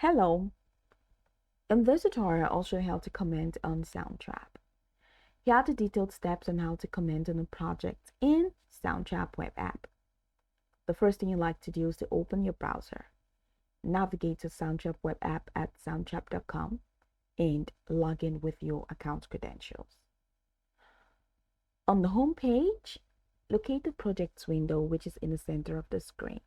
Hello, in this tutorial I'll show you how to comment on Soundtrap. Here are the detailed steps on how to comment on a project in Soundtrap web app. The first thing you like to do is to open your browser. Navigate to Soundtrap web app at soundtrap.com and log in with your account credentials. On the home page, locate the projects window which is in the center of the screen.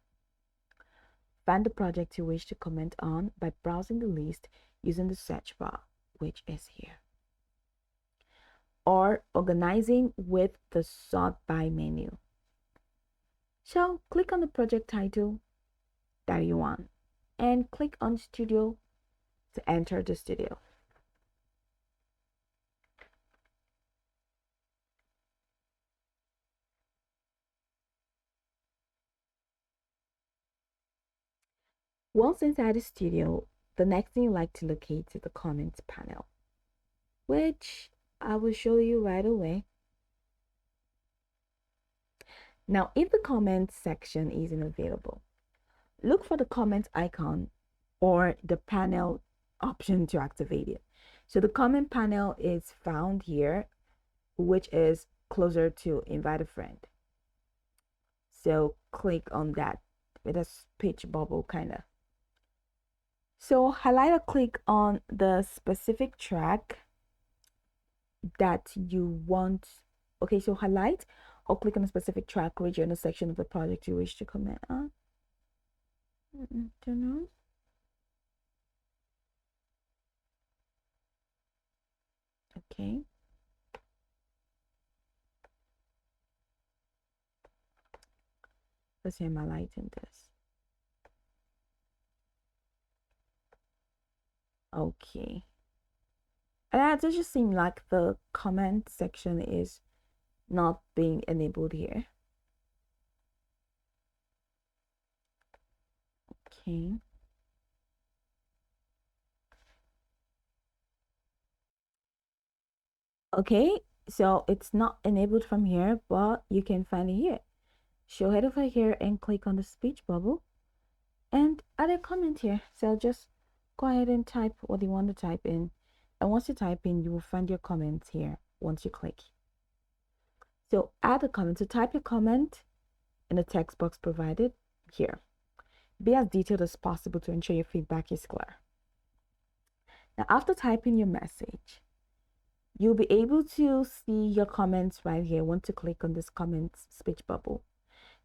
Find the project you wish to comment on by browsing the list using the search bar, which is here, or organizing with the sort by menu. So click on the project title that you want and click on Studio to enter the studio. Once inside the studio, the next thing you like to locate is the comments panel, which I will show you right away. Now, if the comments section isn't available, look for the comment icon or the panel option to activate it. So the comment panel is found here, which is closer to invite a friend. So click on that with a speech bubble kind of. So highlight or click on the specific track that you want. Okay, so highlight or click on a specific track region or section of the project you wish to comment on. Don't know. Okay. Let's see, am I lighting this? Okay. And it just seems like the comment section is not being enabled here. Okay. Okay, so it's not enabled from here, but you can find it here. So head over here and click on the speech bubble and add a comment here. So just go ahead and type what you want to type in. And once you type in, you will find your comments here once you click. So add a comment. So type your comment in the text box provided here. Be as detailed as possible to ensure your feedback is clear. Now, after typing your message, you'll be able to see your comments right here once you click on this comments speech bubble.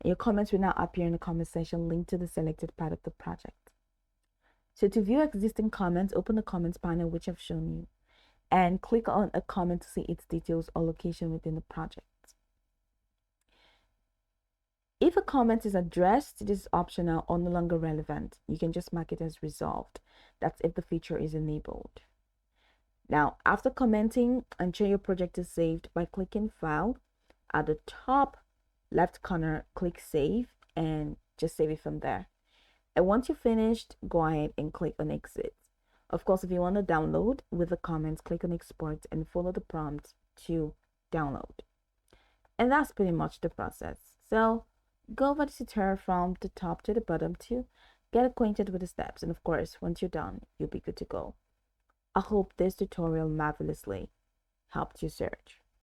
And your comments will now appear in the comment section linked to the selected part of the project. So to view existing comments, open the comments panel which I've shown you and click on a comment to see its details or location within the project. If a comment is addressed, this is optional or no longer relevant. You can just mark it as resolved. That's if the feature is enabled. Now, after commenting, ensure your project is saved by clicking File. At the top left corner, click Save and just save it from there. And once you're finished, go ahead and click on Exit. Of course, if you want to download with the comments, click on Export and follow the prompt to download. And that's pretty much the process. So go over the tutorial from the top to the bottom to get acquainted with the steps. And of course, once you're done, you'll be good to go. I hope this tutorial marvelously helped you search.